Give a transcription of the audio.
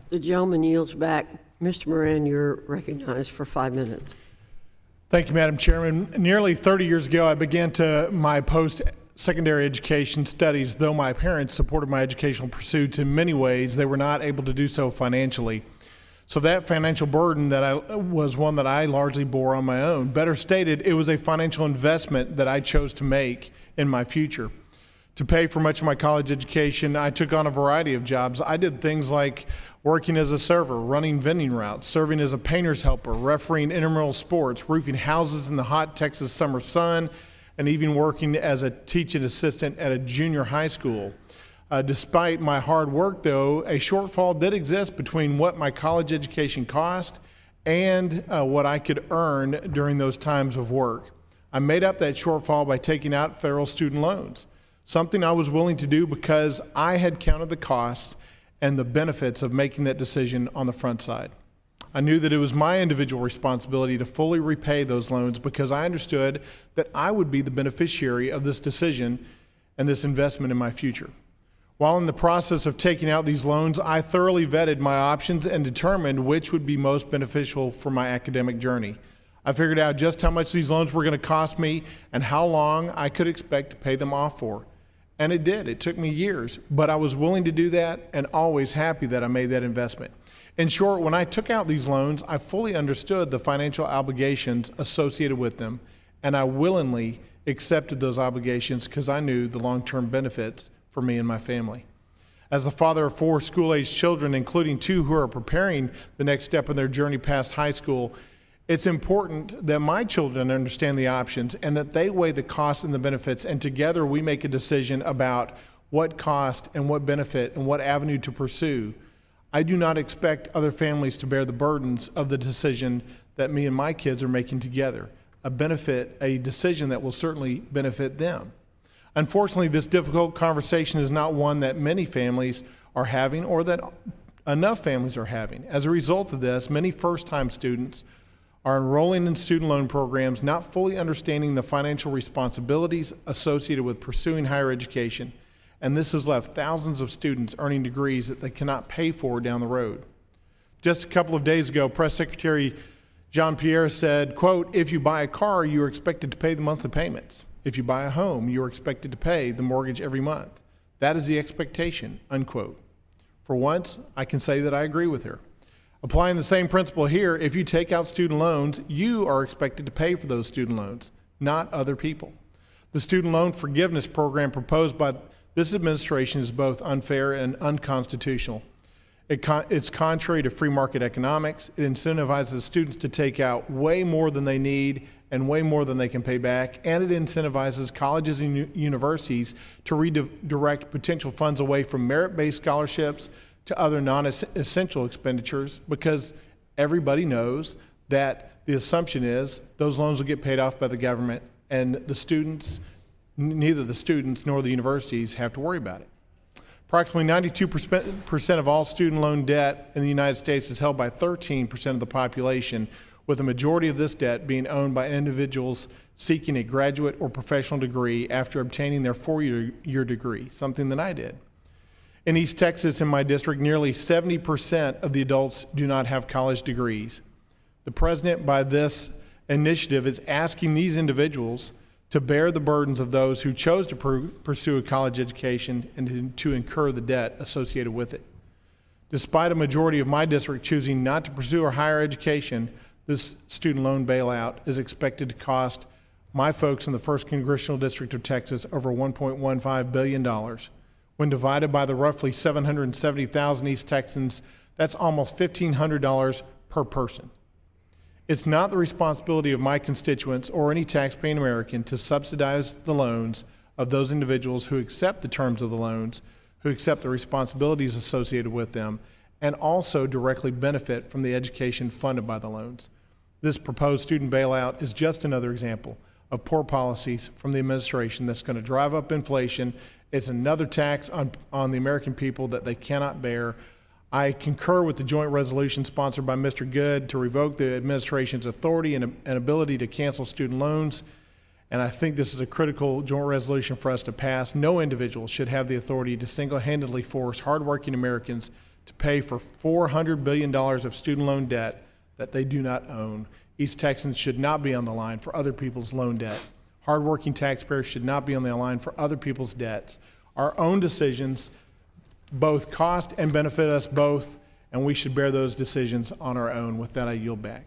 The gentleman yields back. Mr. Moran, you're recognized for 5 minutes. Thank you, Madam Chairman. Nearly 30 years ago, I began my post-secondary education studies. Though my parents supported my educational pursuits in many ways, they were not able to do so financially. So that financial burden was one that I largely bore on my own. Better stated, it was a financial investment that I chose to make in my future. To pay for much of my college education, I took on a variety of jobs. I did things like working as a server, running vending routes, serving as a painter's helper, refereeing intramural sports, roofing houses in the hot Texas summer sun, and even working as a teaching assistant at a junior high school. Despite my hard work, though, a shortfall did exist between what my college education cost and what I could earn during those times of work. I made up that shortfall by taking out federal student loans, something I was willing to do because I had counted the costs and the benefits of making that decision on the front side. I knew that it was my individual responsibility to fully repay those loans because I understood that I would be the beneficiary of this decision and this investment in my future. While in the process of taking out these loans, I thoroughly vetted my options and determined which would be most beneficial for my academic journey. I figured out just how much these loans were going to cost me and how long I could expect to pay them off for. And it did. It took me years, but I was willing to do that and always happy that I made that investment. In short, when I took out these loans, I fully understood the financial obligations associated with them, and I willingly accepted those obligations because I knew the long-term benefits for me and my family. As the father of 4 school-aged children, including 2 who are preparing the next step in their journey past high school, it's important that my children understand the options and that they weigh the costs and the benefits, and together we make a decision about what cost and what benefit and what avenue to pursue. I do not expect other families to bear the burdens of the decision that me and my kids are making together, a decision that will certainly benefit them. Unfortunately, this difficult conversation is not one that many families are having or that enough families are having. As a result of this, many first-time students are enrolling in student loan programs, not fully understanding the financial responsibilities associated with pursuing higher education, and this has left thousands of students earning degrees that they cannot pay for down the road. Just a couple of days ago, Press Secretary Jean-Pierre said, quote, "If you buy a car, you are expected to pay the monthly payments. If you buy a home, you are expected to pay the mortgage every month. That is the expectation," unquote. For once, I can say that I agree with her. Applying the same principle here, if you take out student loans, you are expected to pay for those student loans, not other people. The student loan forgiveness program proposed by this administration is both unfair and unconstitutional. It's contrary to free market economics. It incentivizes students to take out way more than they need and way more than they can pay back, and it incentivizes colleges and universities to redirect potential funds away from merit-based scholarships to other non-essential expenditures, because everybody knows that the assumption is those loans will get paid off by the government, and neither the students nor the universities have to worry about it. Approximately 92% of all student loan debt in the United States is held by 13% of the population, with the majority of this debt being owned by individuals seeking a graduate or professional degree after obtaining their 4-year degree, something that I did. In East Texas, in my district, nearly 70% of the adults do not have college degrees. The president, by this initiative, is asking these individuals to bear the burdens of those who chose to pursue a college education and to incur the debt associated with it. Despite a majority of my district choosing not to pursue a higher education, this student loan bailout is expected to cost my folks in the 1st Congressional District of Texas over $1.15 billion. When divided by the roughly 770,000 East Texans, that's almost $1,500 per person. It's not the responsibility of my constituents or any taxpaying American to subsidize the loans of those individuals who accept the terms of the loans, who accept the responsibilities associated with them, and also directly benefit from the education funded by the loans. This proposed student bailout is just another example of poor policies from the administration that's going to drive up inflation. It's another tax on the American people that they cannot bear. I concur with the joint resolution sponsored by Mr. Good to revoke the administration's authority and ability to cancel student loans, and I think this is a critical joint resolution for us to pass. No individual should have the authority to single-handedly force hardworking Americans to pay for $400 billion of student loan debt that they do not own. East Texans should not be on the line for other people's loan debt. Hardworking taxpayers should not be on the line for other people's debts. Our own decisions both cost and benefit us both, and we should bear those decisions on our own. With that, I yield back.